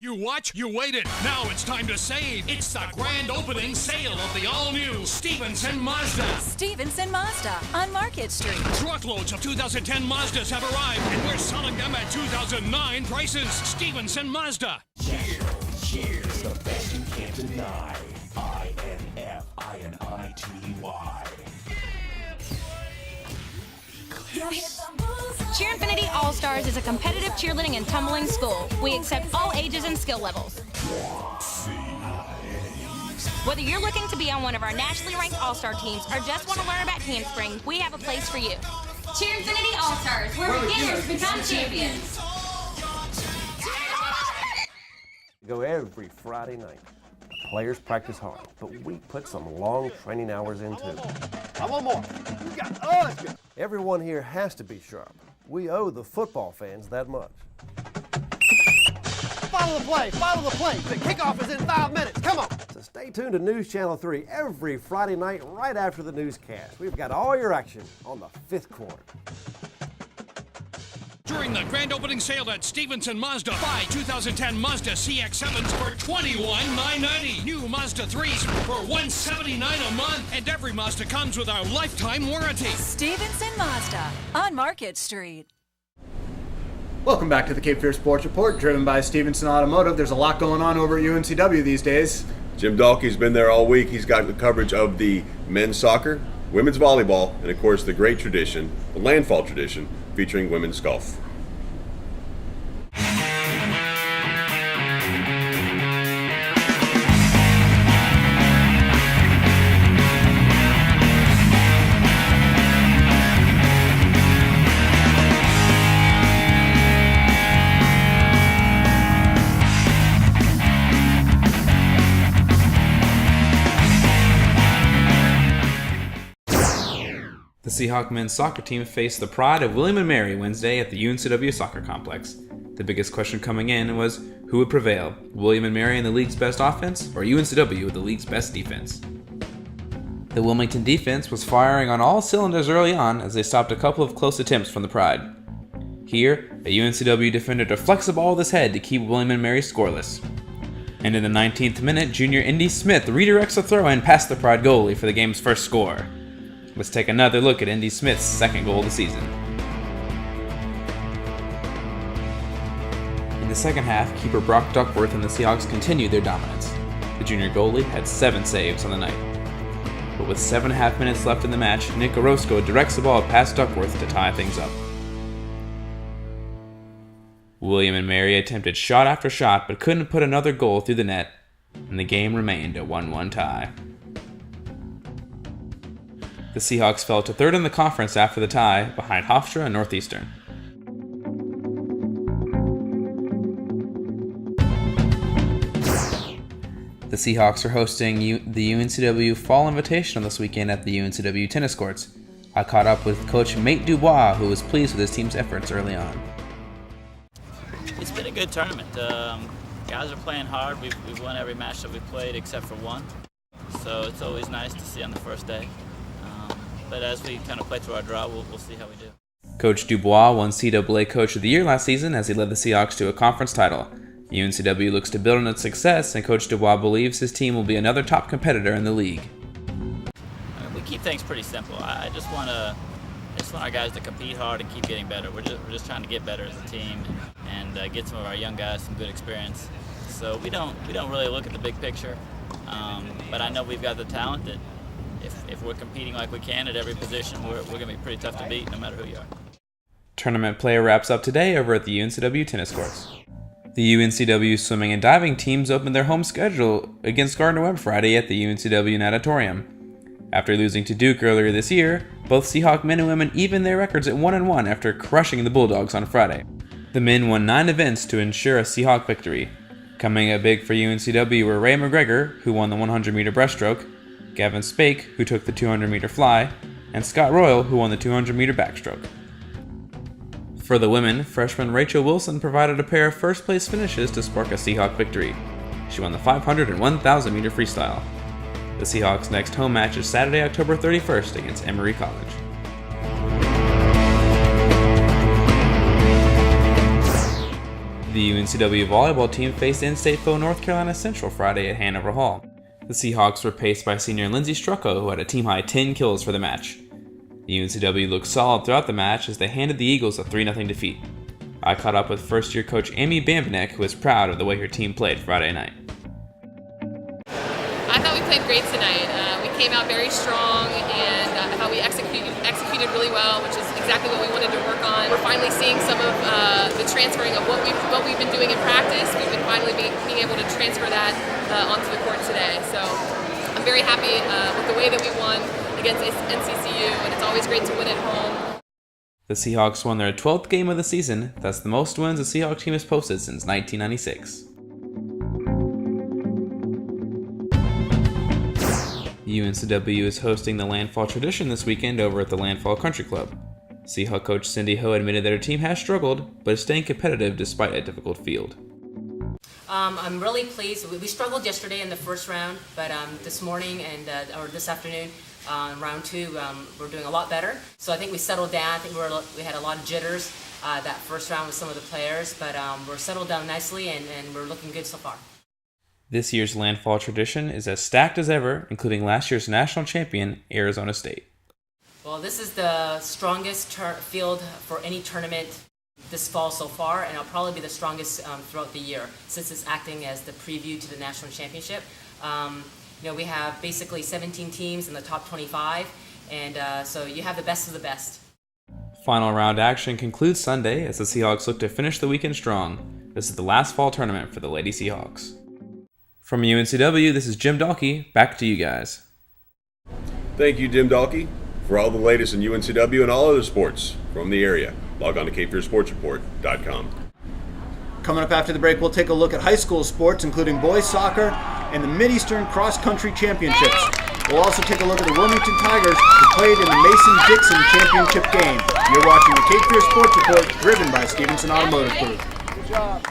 You watch, you waited. Now it's time to save. It's the grand opening sale of the all-new Stevenson Mazda. Stevenson Mazda on Market Street. Truckloads of 2010 Mazdas have arrived, and we're selling them at 2009 prices. Stevenson Mazda. Cheers, the best you can't deny. INFINITY. Cheer Infinity All-Stars is a competitive cheerleading and tumbling school. We accept all ages and skill levels. Whether you're looking to be on one of our nationally ranked All-Star teams or just want to learn about handspring, we have a place for you. Cheer Infinity All-Stars, where beginners become champions. Go every Friday night. Players practice hard, but we put some long training hours in too. I want more. You got us. Everyone here has to be sharp. We owe the football fans that much. Follow the play. Follow the play. The kickoff is in 5 minutes. Come on. So stay tuned to News Channel 3 every Friday night right after the newscast. We've got all your action on the fifth quarter. During the grand opening sale at Stevenson Mazda, buy 2010 Mazda CX-7s for $21,990. New Mazda 3s for $179 a month. And every Mazda comes with our lifetime warranty. Stevenson Mazda on Market Street. Welcome back to the Cape Fear Sports Report, driven by Stevenson Automotive. There's a lot going on over at UNCW these days. Jim Dahlke's been there all week. He's got the coverage of the men's soccer, women's volleyball, and of course the great tradition, the landfall tradition, featuring women's golf. The Seahawk men's soccer team faced the pride of William & Mary Wednesday at the UNCW soccer complex. The biggest question coming in was who would prevail, William & Mary in the league's best offense or UNCW with the league's best defense? The Wilmington defense was firing on all cylinders early on as they stopped a couple of close attempts from the pride. Here, a UNCW defender deflects a ball with his head to keep William & Mary scoreless. And in the 19th minute, junior Indy Smith redirects a throw-in past the pride goalie for the game's first score. Let's take another look at Indy Smith's second goal of the season. In the second half, keeper Brock Duckworth and the Seahawks continued their dominance. The junior goalie had 7 saves on the night. But with 7.5 minutes left in the match, Nick Orozco directs the ball past Duckworth to tie things up. William & Mary attempted shot after shot but couldn't put another goal through the net, and the game remained a 1-1 tie. The Seahawks fell to third in the conference after the tie, behind Hofstra and Northeastern. The Seahawks are hosting the UNCW Fall Invitational this weekend at the UNCW tennis courts. I caught up with Coach Mate Dubois, who was pleased with his team's efforts early on. It's been a good tournament. Guys are playing hard. We've won every match that we've played except for one. So it's always nice to see on the first day. But as we kind of play through our draw, we'll see how we do. Coach Dubois won CAA Coach of the Year last season as he led the Seahawks to a conference title. UNCW looks to build on its success, and Coach Dubois believes his team will be another top competitor in the league. We keep things pretty simple. I just want our guys to compete hard and keep getting better. We're just trying to get better as a team and get some of our young guys some good experience. So we don't really look at the big picture, but I know we've got the talent that. If we're competing like we can at every position, we're going to be pretty tough to beat no matter who you are. Tournament play wraps up today over at the UNCW tennis courts. The UNCW swimming and diving teams opened their home schedule against Gardner-Webb Friday at the UNCW Natatorium. After losing to Duke earlier this year, both Seahawk men and women evened their records at 1-1 after crushing the Bulldogs on Friday. The men won 9 events to ensure a Seahawk victory. Coming up big for UNCW were Ray McGregor, who won the 100-meter breaststroke, Gavin Spake, who took the 200-meter fly, and Scott Royal, who won the 200-meter backstroke. For the women, freshman Rachel Wilson provided a pair of first-place finishes to spark a Seahawk victory. She won the 500 and 1,000-meter freestyle. The Seahawks' next home match is Saturday, October 31st against Emory College. The UNCW volleyball team faced in-state foe North Carolina Central Friday at Hanover Hall. The Seahawks were paced by senior Lindsey Strucco, who had a team-high 10 kills for the match. The UNCW looked solid throughout the match as they handed the Eagles a 3-0 defeat. I caught up with first-year coach Amy Bambenek, who was proud of the way her team played Friday night. I thought we played great tonight. We came out very strong, and I thought we executed really well, which is exactly what we wanted to work on. We're finally seeing some of the transferring of what we've been doing in practice. We've been finally being able to transfer that onto the court today. So I'm very happy with the way that we won against NCCU, and it's always great to win at home. The Seahawks won their 12th game of the season. That's the most wins a Seahawks team has posted since 1996. UNCW is hosting the Landfall Tradition this weekend over at the Landfall Country Club. Seahawk coach Cindy Ho admitted that her team has struggled, but is staying competitive despite a difficult field. I'm really pleased. We struggled yesterday in the first round, but this morning or this afternoon, round 2, we're doing a lot better. So I think we settled down. I think we had a lot of jitters that first round with some of the players, but we're settled down nicely and we're looking good so far. This year's Landfall Tradition is as stacked as ever, including last year's national champion, Arizona State. Well, this is the strongest field for any tournament this fall so far, and it'll probably be the strongest throughout the year since it's acting as the preview to the national championship. We have basically 17 teams in the top 25, and so you have the best of the best. Final round action concludes Sunday as the Seahawks look to finish the weekend strong. This is the last fall tournament for the Lady Seahawks. From UNCW, this is Jim Dalkey. Back to you guys. Thank you, Jim Dalkey. For all the latest in UNCW and all other sports from the area, log on to cfsr.com. Coming up after the break, we'll take a look at high school sports, including boys soccer and the Mid-Eastern Cross Country Championships. We'll also take a look at the Wilmington Tigers, who played in the Mason-Dixon Championship game. You're watching the Cape Fear Sports Report, driven by Stevenson Automotive Group. Good job.